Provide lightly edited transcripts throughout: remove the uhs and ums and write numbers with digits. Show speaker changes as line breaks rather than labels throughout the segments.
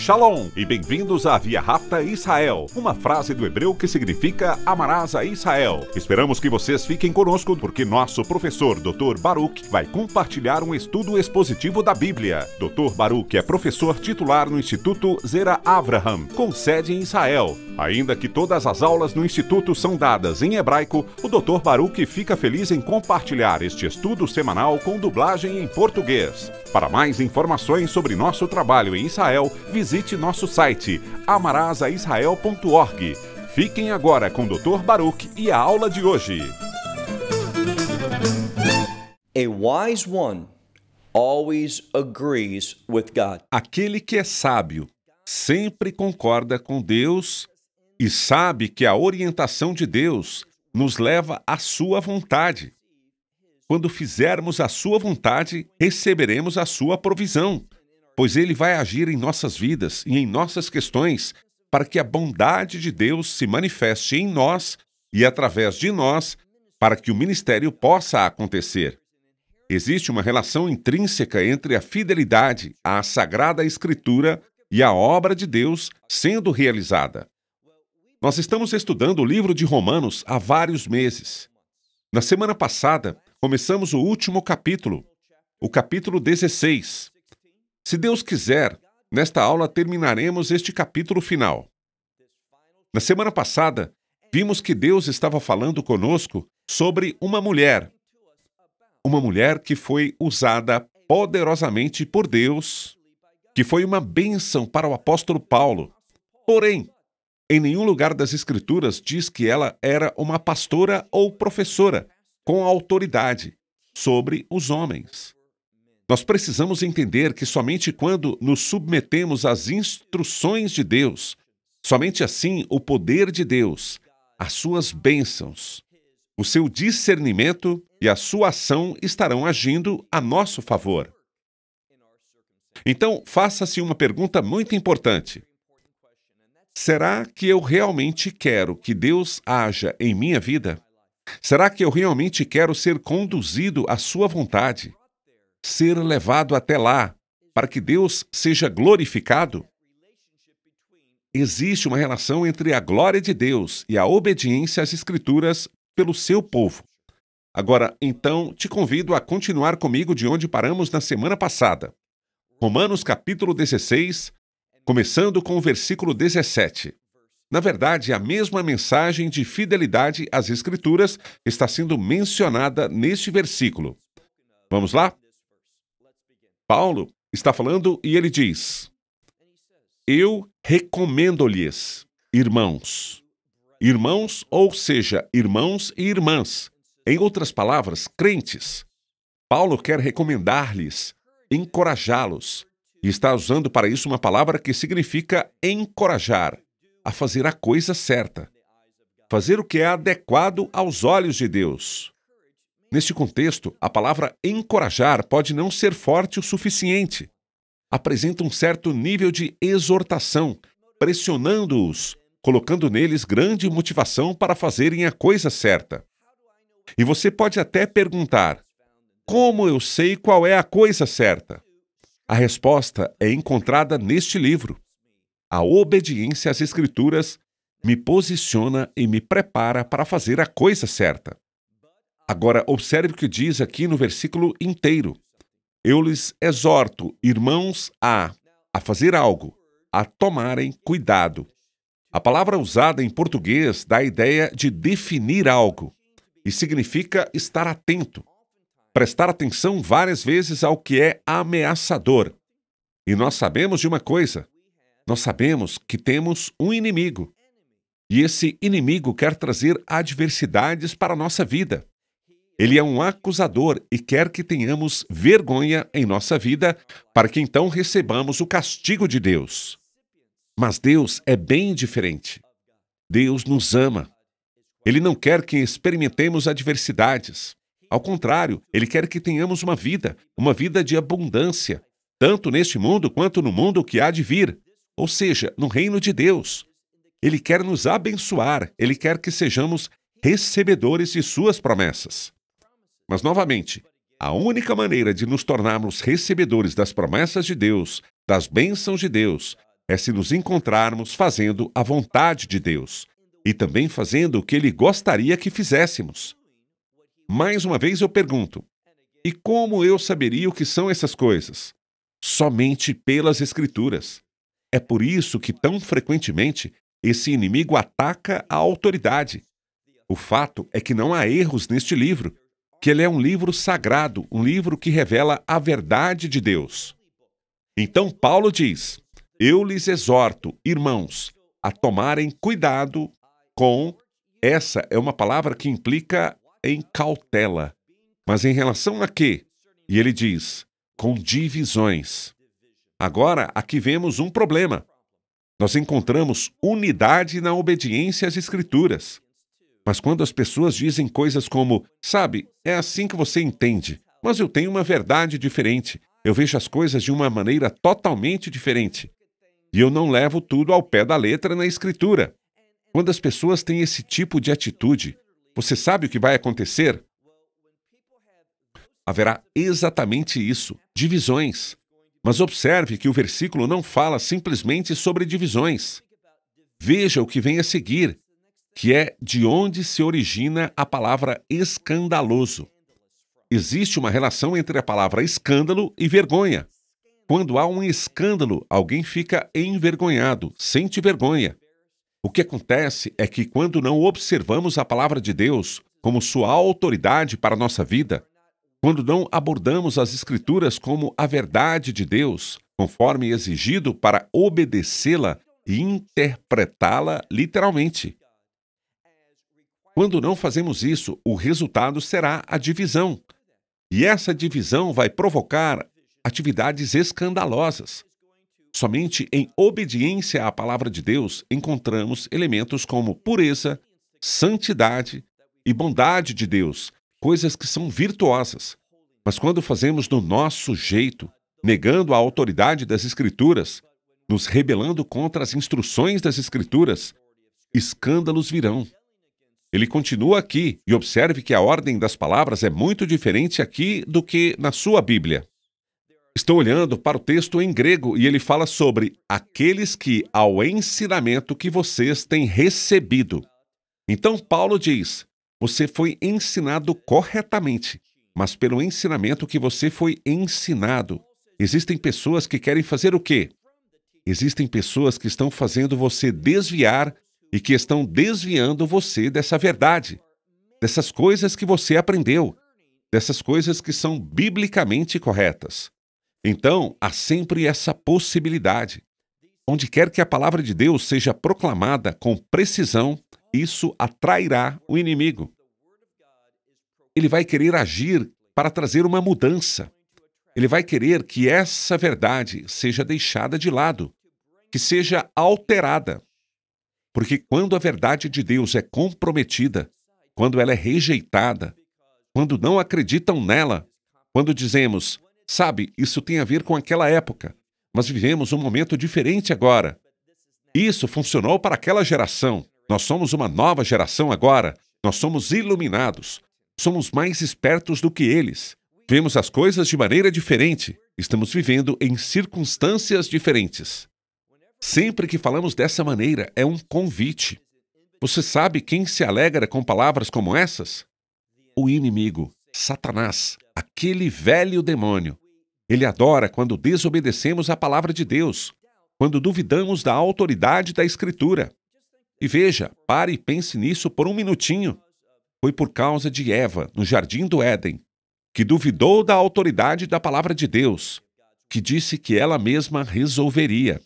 Shalom e bem-vindos a Via Rapta Israel, uma frase do hebreu que significa amarás a Israel. Esperamos que vocês fiquem conosco porque nosso professor Dr. Baruch vai compartilhar um estudo expositivo da Bíblia. Dr. Baruch é professor titular no Instituto Zera Avraham, com sede em Israel. Ainda que todas as aulas no Instituto são dadas em hebraico, o Dr. Baruch fica feliz em compartilhar este estudo semanal com dublagem em português. Para mais informações sobre nosso trabalho em Israel, visite nosso site amarasaisrael.org. Fiquem agora com o Dr. Baruch e a aula de hoje.
A wise one always agrees with God.
Aquele que é sábio sempre concorda com Deus e sabe que a orientação de Deus nos leva à sua vontade. Quando fizermos a sua vontade, receberemos a sua provisão, pois Ele vai agir em nossas vidas e em nossas questões para que a bondade de Deus se manifeste em nós e através de nós para que o ministério possa acontecer. Existe uma relação intrínseca entre a fidelidade à Sagrada Escritura e a obra de Deus sendo realizada. Nós estamos estudando o livro de Romanos há vários meses. Na semana passada, começamos o último capítulo, o capítulo 16. Se Deus quiser, nesta aula terminaremos este capítulo final. Na semana passada, vimos que Deus estava falando conosco sobre uma mulher que foi usada poderosamente por Deus, que foi uma bênção para o apóstolo Paulo. Porém, em nenhum lugar das Escrituras diz que ela era uma pastora ou professora com autoridade sobre os homens. Nós precisamos entender que somente quando nos submetemos às instruções de Deus, somente assim o poder de Deus, as suas bênçãos, o seu discernimento e a sua ação estarão agindo a nosso favor. Então, faça-se uma pergunta muito importante. Será que eu realmente quero que Deus haja em minha vida? Será que eu realmente quero ser conduzido à sua vontade? Ser levado até lá, para que Deus seja glorificado? Existe uma relação entre a glória de Deus e a obediência às Escrituras pelo seu povo. Agora, então, te convido a continuar comigo de onde paramos na semana passada. Romanos capítulo 16, começando com o versículo 17. Na verdade, a mesma mensagem de fidelidade às Escrituras está sendo mencionada neste versículo. Vamos lá? Paulo está falando e ele diz: Eu recomendo-lhes, irmãos. Irmãos, ou seja, irmãos e irmãs. Em outras palavras, crentes. Paulo quer recomendar-lhes, encorajá-los. E está usando para isso uma palavra que significa encorajar, a fazer a coisa certa. Fazer o que é adequado aos olhos de Deus. Neste contexto, a palavra encorajar pode não ser forte o suficiente. Apresenta um certo nível de exortação, pressionando-os, colocando neles grande motivação para fazerem a coisa certa. E você pode até perguntar: como eu sei qual é a coisa certa? A resposta é encontrada neste livro. A obediência às Escrituras me posiciona e me prepara para fazer a coisa certa. Agora, observe o que diz aqui no versículo inteiro. Eu lhes exorto, irmãos, a fazer algo, a tomarem cuidado. A palavra usada em português dá a ideia de definir algo e significa estar atento, prestar atenção várias vezes ao que é ameaçador. E nós sabemos de uma coisa. Nós sabemos que temos um inimigo. E esse inimigo quer trazer adversidades para a nossa vida. Ele é um acusador e quer que tenhamos vergonha em nossa vida para que então recebamos o castigo de Deus. Mas Deus é bem diferente. Deus nos ama. Ele não quer que experimentemos adversidades. Ao contrário, Ele quer que tenhamos uma vida de abundância, tanto neste mundo quanto no mundo que há de vir, ou seja, no reino de Deus. Ele quer nos abençoar, Ele quer que sejamos recebedores de suas promessas. Mas, novamente, a única maneira de nos tornarmos recebedores das promessas de Deus, das bênçãos de Deus, é se nos encontrarmos fazendo a vontade de Deus e também fazendo o que Ele gostaria que fizéssemos. Mais uma vez eu pergunto, e como eu saberia o que são essas coisas? Somente pelas Escrituras. É por isso que tão frequentemente esse inimigo ataca a autoridade. O fato é que não há erros neste livro, que ele é um livro sagrado, um livro que revela a verdade de Deus. Então Paulo diz: eu lhes exorto, irmãos, a tomarem cuidado com... Essa é uma palavra que implica em cautela. Mas em relação a quê? E ele diz, com divisões. Agora, aqui vemos um problema. Nós encontramos unidade na obediência às Escrituras. Mas quando as pessoas dizem coisas como, sabe, é assim que você entende, mas eu tenho uma verdade diferente, eu vejo as coisas de uma maneira totalmente diferente. E eu não levo tudo ao pé da letra na Escritura. Quando as pessoas têm esse tipo de atitude, você sabe o que vai acontecer? Haverá exatamente isso, divisões. Mas observe que o versículo não fala simplesmente sobre divisões. Veja o que vem a seguir, que é de onde se origina a palavra escandaloso. Existe uma relação entre a palavra escândalo e vergonha. Quando há um escândalo, alguém fica envergonhado, sente vergonha. O que acontece é que quando não observamos a palavra de Deus como sua autoridade para a nossa vida, quando não abordamos as Escrituras como a verdade de Deus, conforme exigido para obedecê-la e interpretá-la literalmente. Quando não fazemos isso, o resultado será a divisão. E essa divisão vai provocar atividades escandalosas. Somente em obediência à palavra de Deus encontramos elementos como pureza, santidade e bondade de Deus, coisas que são virtuosas. Mas quando fazemos do nosso jeito, negando a autoridade das Escrituras, nos rebelando contra as instruções das Escrituras, escândalos virão. Ele continua aqui, e observe que a ordem das palavras é muito diferente aqui do que na sua Bíblia. Estou olhando para o texto em grego e ele fala sobre aqueles que, ao ensinamento que vocês têm recebido. Então Paulo diz, você foi ensinado corretamente, mas pelo ensinamento que você foi ensinado. Existem pessoas que querem fazer o quê? Existem pessoas que estão fazendo você desviar e que estão desviando você dessa verdade, dessas coisas que você aprendeu, dessas coisas que são biblicamente corretas. Então, há sempre essa possibilidade. Onde quer que a palavra de Deus seja proclamada com precisão, isso atrairá o inimigo. Ele vai querer agir para trazer uma mudança. Ele vai querer que essa verdade seja deixada de lado, que seja alterada. Porque quando a verdade de Deus é comprometida, quando ela é rejeitada, quando não acreditam nela, quando dizemos, sabe, isso tem a ver com aquela época, mas vivemos um momento diferente agora. Isso funcionou para aquela geração. Nós somos uma nova geração agora. Nós somos iluminados. Somos mais espertos do que eles. Vemos as coisas de maneira diferente. Estamos vivendo em circunstâncias diferentes. Sempre que falamos dessa maneira, é um convite. Você sabe quem se alegra com palavras como essas? O inimigo, Satanás, aquele velho demônio. Ele adora quando desobedecemos à palavra de Deus, quando duvidamos da autoridade da Escritura. E veja, pare e pense nisso por um minutinho. Foi por causa de Eva, no Jardim do Éden, que duvidou da autoridade da palavra de Deus, que disse que ela mesma resolveria.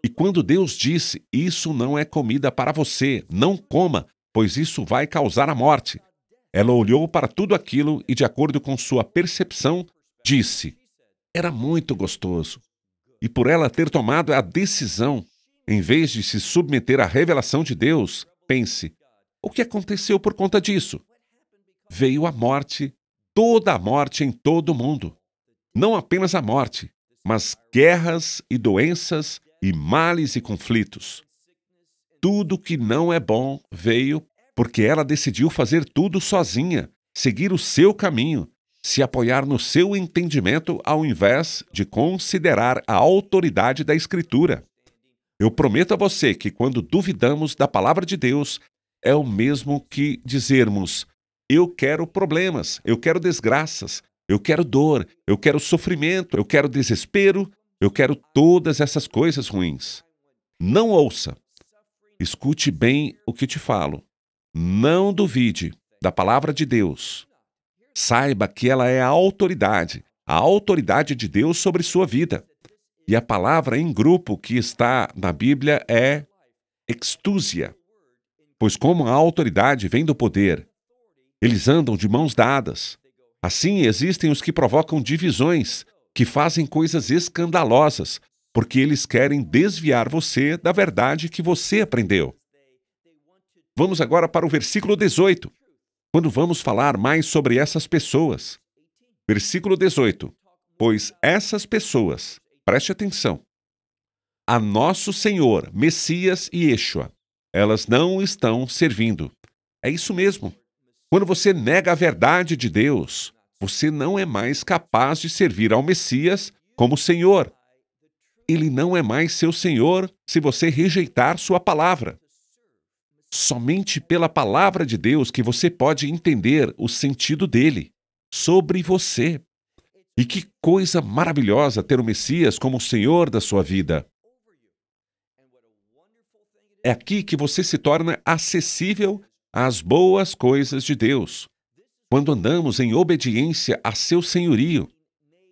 E quando Deus disse, isso não é comida para você, não coma, pois isso vai causar a morte. Ela olhou para tudo aquilo e, de acordo com sua percepção, disse, era muito gostoso. E por ela ter tomado a decisão, em vez de se submeter à revelação de Deus, pense, o que aconteceu por conta disso? Veio a morte, toda a morte em todo o mundo. Não apenas a morte, mas guerras e doenças e males e conflitos. Tudo que não é bom veio porque ela decidiu fazer tudo sozinha, seguir o seu caminho, se apoiar no seu entendimento ao invés de considerar a autoridade da Escritura. Eu prometo a você que quando duvidamos da palavra de Deus, é o mesmo que dizermos: eu quero problemas, eu quero desgraças, eu quero dor, eu quero sofrimento, eu quero desespero, eu quero todas essas coisas ruins. Não ouça. Escute bem o que te falo. Não duvide da palavra de Deus. Saiba que ela é a autoridade de Deus sobre sua vida. E a palavra em grupo que está na Bíblia é exousia. Pois como a autoridade vem do poder, eles andam de mãos dadas. Assim existem os que provocam divisões, que fazem coisas escandalosas, porque eles querem desviar você da verdade que você aprendeu. Vamos agora para o versículo 18, quando vamos falar mais sobre essas pessoas. Versículo 18. Pois essas pessoas, preste atenção, a nosso Senhor, Messias e Yeshua, elas não estão servindo. É isso mesmo. Quando você nega a verdade de Deus, você não é mais capaz de servir ao Messias como Senhor. Ele não é mais seu Senhor se você rejeitar sua palavra. Somente pela palavra de Deus que você pode entender o sentido dele sobre você. E que coisa maravilhosa ter o Messias como o Senhor da sua vida. É aqui que você se torna acessível às boas coisas de Deus, quando andamos em obediência a seu senhorio.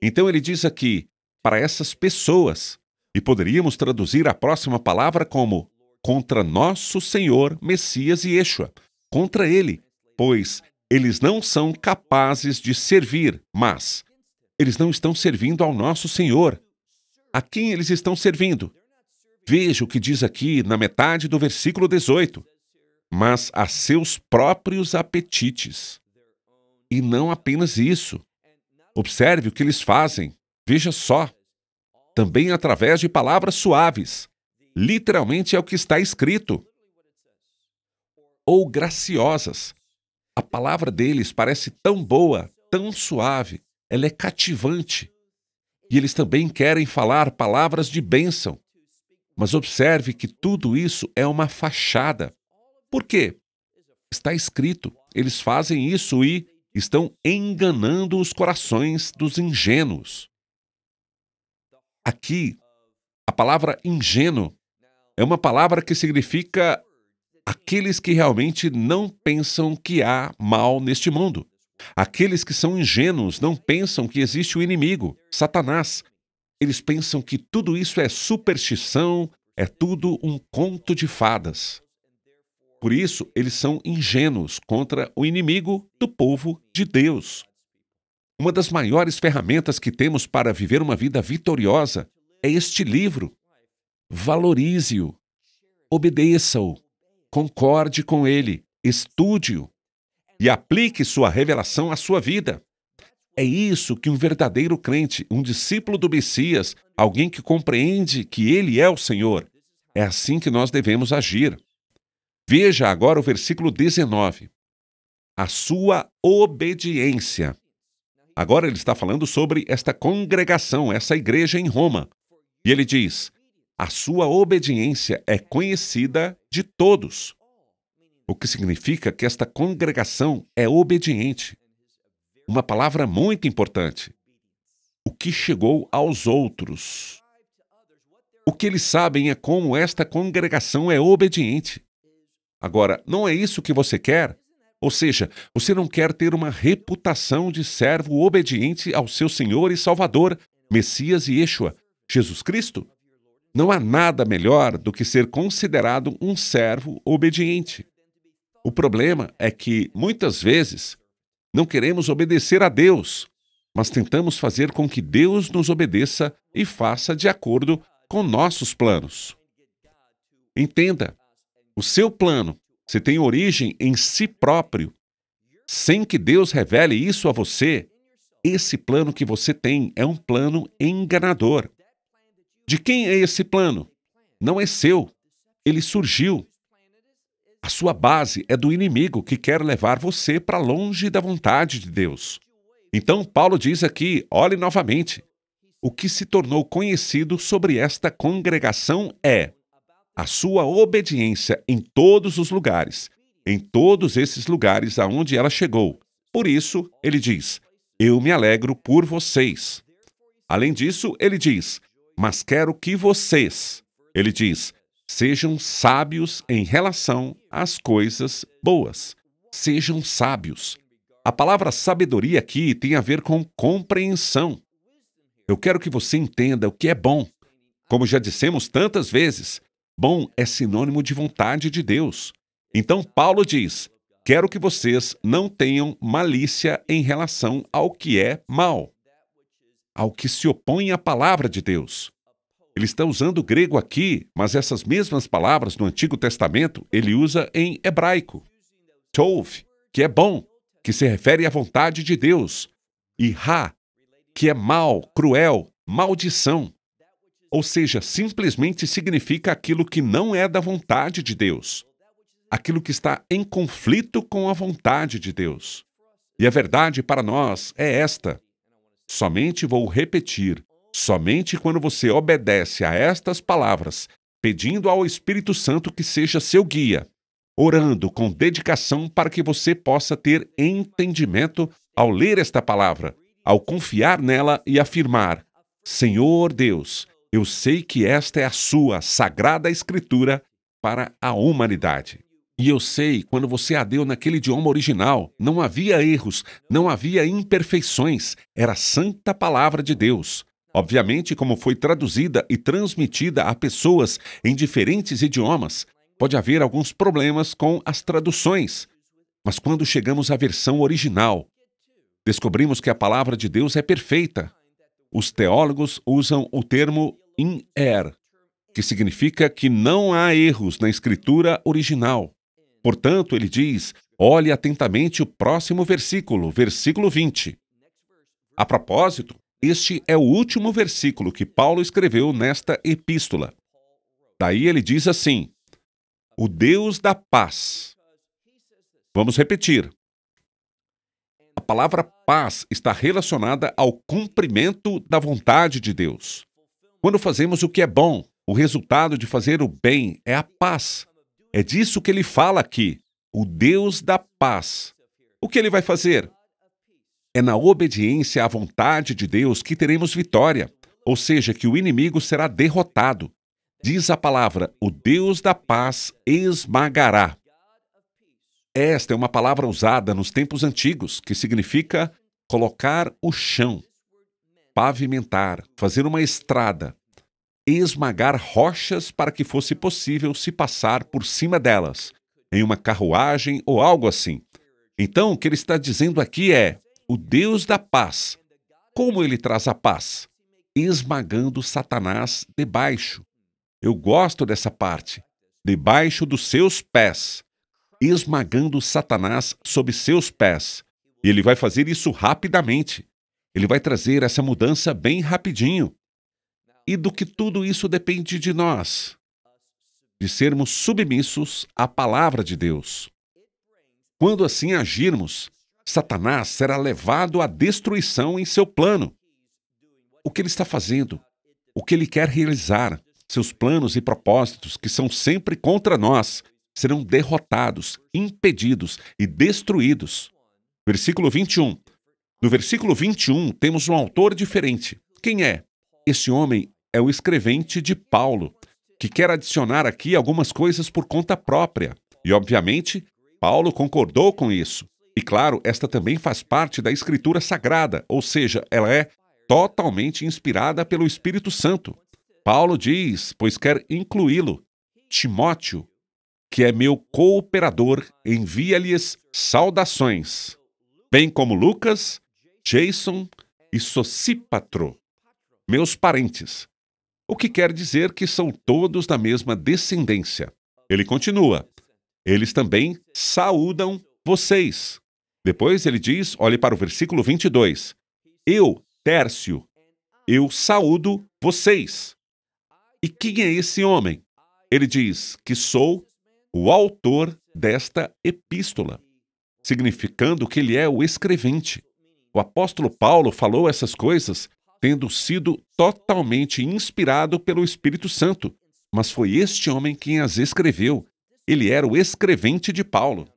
Então ele diz aqui, para essas pessoas, e poderíamos traduzir a próxima palavra como contra nosso Senhor, Messias e Yeshua, contra ele, pois eles não são capazes de servir, mas eles não estão servindo ao nosso Senhor. A quem eles estão servindo? Veja o que diz aqui na metade do versículo 18. Mas a seus próprios apetites. E não apenas isso. Observe o que eles fazem. Veja só. Também através de palavras suaves. Literalmente é o que está escrito. Ou graciosas. A palavra deles parece tão boa, tão suave. Ela é cativante. E eles também querem falar palavras de bênção. Mas observe que tudo isso é uma fachada. Por quê? Está escrito. Eles fazem isso e estão enganando os corações dos ingênuos. Aqui, a palavra ingênuo é uma palavra que significa aqueles que realmente não pensam que há mal neste mundo. Aqueles que são ingênuos não pensam que existe o inimigo, Satanás. Eles pensam que tudo isso é superstição, é tudo um conto de fadas. Por isso, eles são ingênuos contra o inimigo do povo de Deus. Uma das maiores ferramentas que temos para viver uma vida vitoriosa é este livro. Valorize-o, obedeça-o, concorde com ele, estude-o e aplique sua revelação à sua vida. É isso que um verdadeiro crente, um discípulo do Messias, alguém que compreende que ele é o Senhor, é assim que nós devemos agir. Veja agora o versículo 19. A sua obediência. Agora ele está falando sobre esta congregação, essa igreja em Roma. E ele diz, a sua obediência é conhecida de todos. O que significa que esta congregação é obediente. Uma palavra muito importante. O que chegou aos outros. O que eles sabem é como esta congregação é obediente. Agora, não é isso que você quer? Ou seja, você não quer ter uma reputação de servo obediente ao seu Senhor e Salvador, Messias e Yeshua, Jesus Cristo? Não há nada melhor do que ser considerado um servo obediente. O problema é que, muitas vezes, não queremos obedecer a Deus, mas tentamos fazer com que Deus nos obedeça e faça de acordo com nossos planos. Entenda, o seu plano, se tem origem em si próprio, sem que Deus revele isso a você, esse plano que você tem é um plano enganador. De quem é esse plano? Não é seu. Ele surgiu. A sua base é do inimigo que quer levar você para longe da vontade de Deus. Então, Paulo diz aqui, olhe novamente, o que se tornou conhecido sobre esta congregação é a sua obediência em todos os lugares, em todos esses lugares aonde ela chegou. Por isso, ele diz, eu me alegro por vocês. Além disso, ele diz, mas quero que vocês, ele diz, sejam sábios em relação às coisas boas. Sejam sábios. A palavra sabedoria aqui tem a ver com compreensão. Eu quero que você entenda o que é bom. Como já dissemos tantas vezes, bom é sinônimo de vontade de Deus. Então Paulo diz, quero que vocês não tenham malícia em relação ao que é mal, ao que se opõe à palavra de Deus. Ele está usando o grego aqui, mas essas mesmas palavras no Antigo Testamento ele usa em hebraico. Tov, que é bom, que se refere à vontade de Deus, e Ra, que é mal, cruel, maldição. Ou seja, simplesmente significa aquilo que não é da vontade de Deus, aquilo que está em conflito com a vontade de Deus. E a verdade para nós é esta. Somente vou repetir, somente quando você obedece a estas palavras, pedindo ao Espírito Santo que seja seu guia, orando com dedicação para que você possa ter entendimento ao ler esta palavra, ao confiar nela e afirmar, Senhor Deus, eu sei que esta é a sua sagrada escritura para a humanidade. E eu sei, quando você a deu naquele idioma original, não havia erros, não havia imperfeições, era a santa palavra de Deus. Obviamente, como foi traduzida e transmitida a pessoas em diferentes idiomas, pode haver alguns problemas com as traduções. Mas quando chegamos à versão original, descobrimos que a palavra de Deus é perfeita. Os teólogos usam o termo in-er, que significa que não há erros na escritura original. Portanto, ele diz, olhe atentamente o próximo versículo, versículo 20. A propósito, este é o último versículo que Paulo escreveu nesta epístola. Daí ele diz assim, o Deus da paz. Vamos repetir. A palavra paz está relacionada ao cumprimento da vontade de Deus. Quando fazemos o que é bom, o resultado de fazer o bem é a paz. É disso que ele fala aqui, o Deus da paz. O que ele vai fazer? É na obediência à vontade de Deus que teremos vitória, ou seja, que o inimigo será derrotado. Diz a palavra, o Deus da paz esmagará. Esta é uma palavra usada nos tempos antigos, que significa colocar o chão, pavimentar, fazer uma estrada, esmagar rochas para que fosse possível se passar por cima delas, em uma carruagem ou algo assim. Então, o que ele está dizendo aqui é, o Deus da paz. Como ele traz a paz? Esmagando Satanás debaixo. Eu gosto dessa parte. Debaixo dos seus pés. Esmagando Satanás sob seus pés. E ele vai fazer isso rapidamente. Ele vai trazer essa mudança bem rapidinho. E do que tudo isso depende de nós? De sermos submissos à palavra de Deus. Quando assim agirmos, Satanás será levado à destruição em seu plano. O que ele está fazendo? O que ele quer realizar? Seus planos e propósitos, que são sempre contra nós, serão derrotados, impedidos e destruídos. Versículo 21. No versículo 21, temos um autor diferente. Quem é? Esse homem é o escrevente de Paulo, que quer adicionar aqui algumas coisas por conta própria. E, obviamente, Paulo concordou com isso. E, claro, esta também faz parte da Escritura Sagrada, ou seja, ela é totalmente inspirada pelo Espírito Santo. Paulo diz, pois quer incluí-lo, Timóteo, que é meu cooperador, envia-lhes saudações, bem como Lucas, Jason e Sosípatro, meus parentes. O que quer dizer que são todos da mesma descendência. Ele continua, eles também saúdam vocês. Depois ele diz, olhe para o versículo 22, eu, Tércio, eu saúdo vocês. E quem é esse homem? Ele diz que sou o autor desta epístola, significando que ele é o escrevente. O apóstolo Paulo falou essas coisas tendo sido totalmente inspirado pelo Espírito Santo, mas foi este homem quem as escreveu. Ele era o escrevente de Paulo.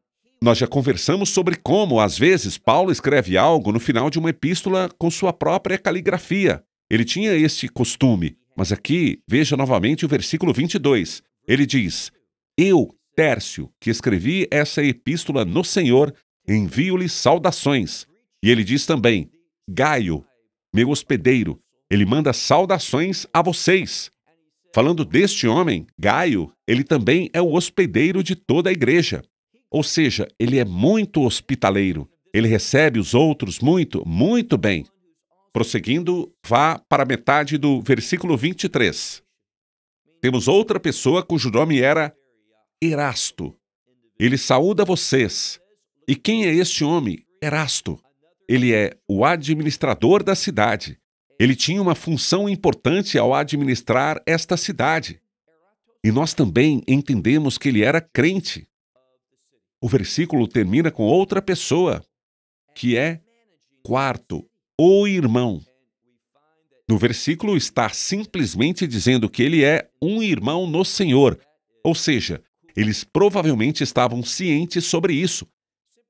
Nós já conversamos sobre como, às vezes, Paulo escreve algo no final de uma epístola com sua própria caligrafia. Ele tinha este costume, mas aqui, veja novamente o versículo 22. Ele diz: Eu, Tércio, que escrevi essa epístola no Senhor, envio-lhe saudações. E ele diz também: Gaio, meu hospedeiro, ele manda saudações a vocês. Falando deste homem, Gaio, ele também é o hospedeiro de toda a igreja. Ou seja, ele é muito hospitaleiro. Ele recebe os outros muito, muito bem. Prosseguindo, vá para a metade do versículo 23. Temos outra pessoa cujo nome era Erasto. Ele saúda vocês. E quem é este homem? Erasto. Ele é o administrador da cidade. Ele tinha uma função importante ao administrar esta cidade. E nós também entendemos que ele era crente. O versículo termina com outra pessoa, que é Quarto, o irmão. No versículo está simplesmente dizendo que ele é um irmão no Senhor, ou seja, eles provavelmente estavam cientes sobre isso.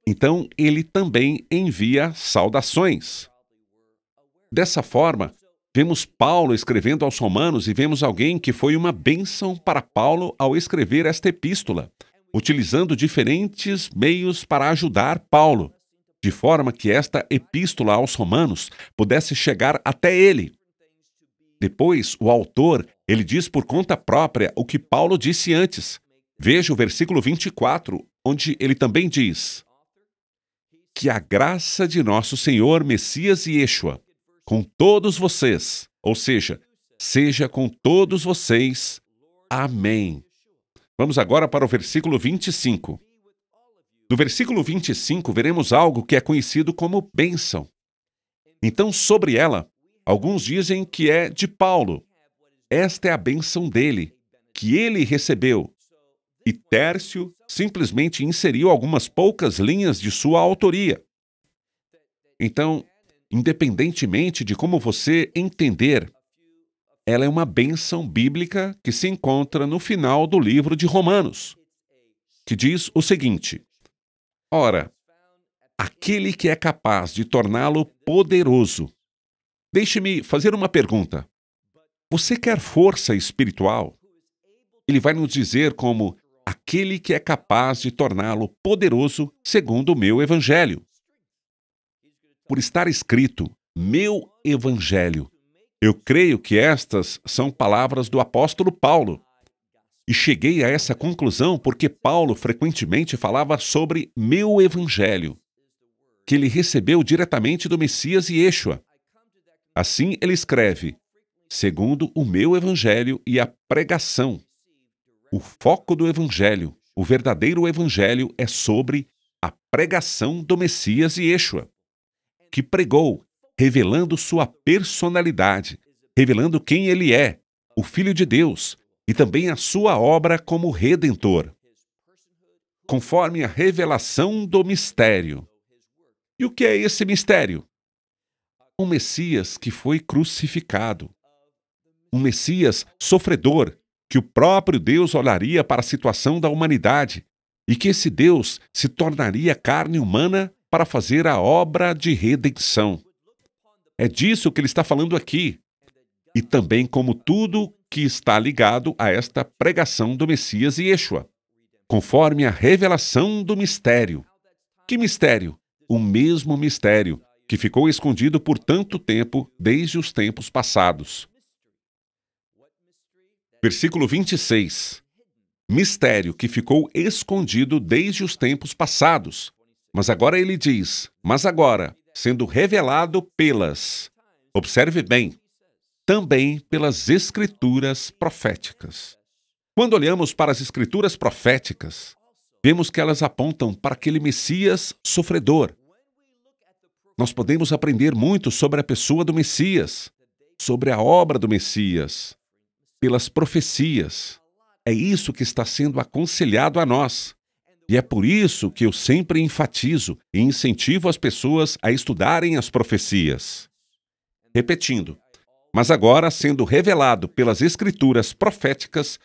Então, ele também envia saudações. Dessa forma, vemos Paulo escrevendo aos Romanos e vemos alguém que foi uma bênção para Paulo ao escrever esta epístola, utilizando diferentes meios para ajudar Paulo, de forma que esta epístola aos Romanos pudesse chegar até ele. Depois, o autor, ele diz por conta própria o que Paulo disse antes. Veja o versículo 24, onde ele também diz: Que a graça de nosso Senhor Messias Yeshua, com todos vocês, ou seja com todos vocês. Amém. Vamos agora para o versículo 25. No versículo 25, veremos algo que é conhecido como bênção. Então, sobre ela, alguns dizem que é de Paulo. Esta é a bênção dele, que ele recebeu. E Tércio simplesmente inseriu algumas poucas linhas de sua autoria. Então, independentemente de como você entender, ela é uma bênção bíblica que se encontra no final do livro de Romanos, que diz o seguinte: Ora, aquele que é capaz de torná-lo poderoso. Deixe-me fazer uma pergunta. Você quer força espiritual? Ele vai nos dizer como aquele que é capaz de torná-lo poderoso segundo o meu evangelho. Por estar escrito, meu evangelho, eu creio que estas são palavras do apóstolo Paulo. E cheguei a essa conclusão porque Paulo frequentemente falava sobre meu evangelho, que ele recebeu diretamente do Messias Yeshua. Assim ele escreve, segundo o meu evangelho e a pregação. O foco do evangelho, o verdadeiro evangelho é sobre a pregação do Messias Yeshua, que pregou, revelando sua personalidade, revelando quem ele é, o Filho de Deus, e também a sua obra como Redentor, conforme a revelação do mistério. E o que é esse mistério? Um Messias que foi crucificado. Um Messias sofredor, que o próprio Deus olharia para a situação da humanidade e que esse Deus se tornaria carne humana para fazer a obra de redenção. É disso que ele está falando aqui. E também como tudo que está ligado a esta pregação do Messias Yeshua, conforme a revelação do mistério. Que mistério? O mesmo mistério que ficou escondido por tanto tempo desde os tempos passados. Versículo 26. Mistério que ficou escondido desde os tempos passados. Mas agora ele diz, mas agora, sendo revelado pelas, observe bem, também pelas escrituras proféticas. Quando olhamos para as escrituras proféticas, vemos que elas apontam para aquele Messias sofredor. Nós podemos aprender muito sobre a pessoa do Messias, sobre a obra do Messias, pelas profecias. É isso que está sendo aconselhado a nós. E é por isso que eu sempre enfatizo e incentivo as pessoas a estudarem as profecias. Repetindo, mas agora, sendo revelado pelas escrituras proféticas,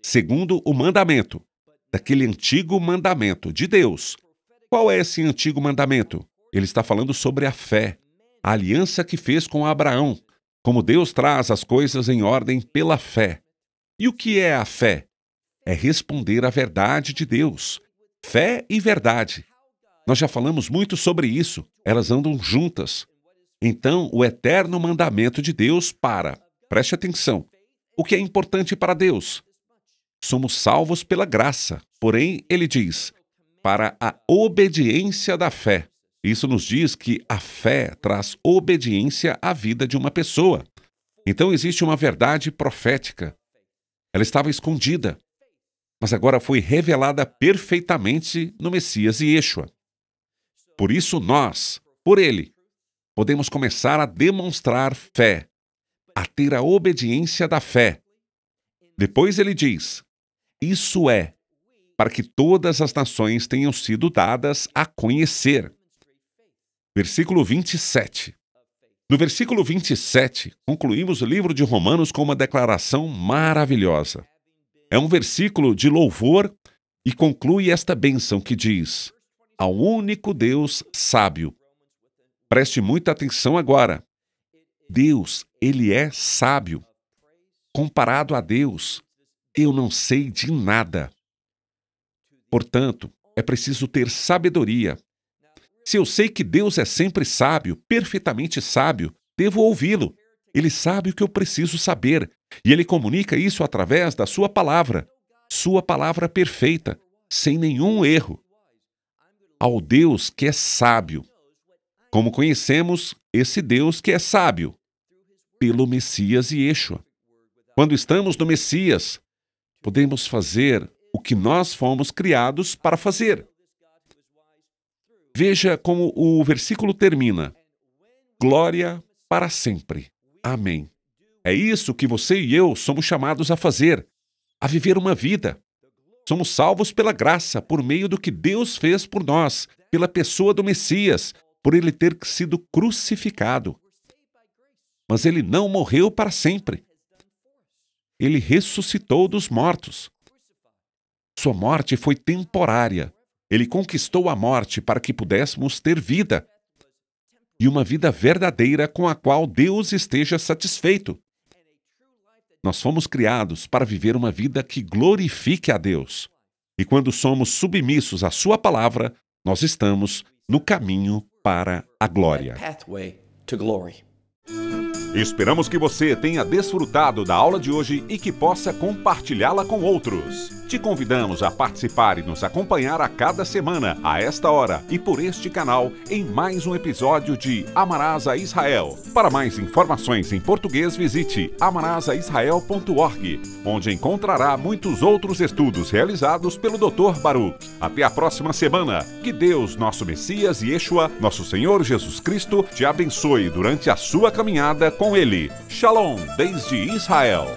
segundo o mandamento, daquele antigo mandamento de Deus. Qual é esse antigo mandamento? Ele está falando sobre a fé, a aliança que fez com Abraão, como Deus traz as coisas em ordem pela fé. E o que é a fé? É responder à verdade de Deus. Fé e verdade. Nós já falamos muito sobre isso, elas andam juntas. Então, o eterno mandamento de Deus preste atenção, o que é importante para Deus? Somos salvos pela graça, porém, ele diz, para a obediência da fé. Isso nos diz que a fé traz obediência à vida de uma pessoa. Então, existe uma verdade profética. Ela estava escondida, mas agora foi revelada perfeitamente no Messias Yeshua. Por isso nós, por ele, podemos começar a demonstrar fé, a ter a obediência da fé. Depois ele diz, isso é, para que todas as nações tenham sido dadas a conhecer. Versículo 27. No versículo 27, concluímos o livro de Romanos com uma declaração maravilhosa. É um versículo de louvor e conclui esta bênção que diz, ao único Deus sábio. Preste muita atenção agora. Deus, ele é sábio. Comparado a Deus, eu não sei de nada. Portanto, é preciso ter sabedoria. Se eu sei que Deus é sempre sábio, perfeitamente sábio, devo ouvi-lo. Ele sabe o que eu preciso saber, e ele comunica isso através da sua palavra perfeita, sem nenhum erro. Ao Deus que é sábio. Como conhecemos esse Deus que é sábio? Pelo Messias Yeshua. Quando estamos no Messias, podemos fazer o que nós fomos criados para fazer. Veja como o versículo termina. Glória para sempre. Amém. É isso que você e eu somos chamados a fazer, a viver uma vida. Somos salvos pela graça, por meio do que Deus fez por nós, pela pessoa do Messias, por ele ter sido crucificado. Mas ele não morreu para sempre. Ele ressuscitou dos mortos. Sua morte foi temporária. Ele conquistou a morte para que pudéssemos ter vida. E uma vida verdadeira com a qual Deus esteja satisfeito. Nós fomos criados para viver uma vida que glorifique a Deus. E quando somos submissos à sua palavra, nós estamos no caminho para a glória.
Pathway to glory.
Esperamos que você tenha desfrutado da aula de hoje e que possa compartilhá-la com outros. Te convidamos a participar e nos acompanhar a cada semana, a esta hora e por este canal, em mais um episódio de Amarás a Israel. Para mais informações em português, visite amarasaisrael.org, onde encontrará muitos outros estudos realizados pelo Dr. Baruch. Até a próxima semana. Que Deus, nosso Messias Yeshua, nosso Senhor Jesus Cristo, te abençoe durante a sua caminhada com Ele. Shalom, desde Israel.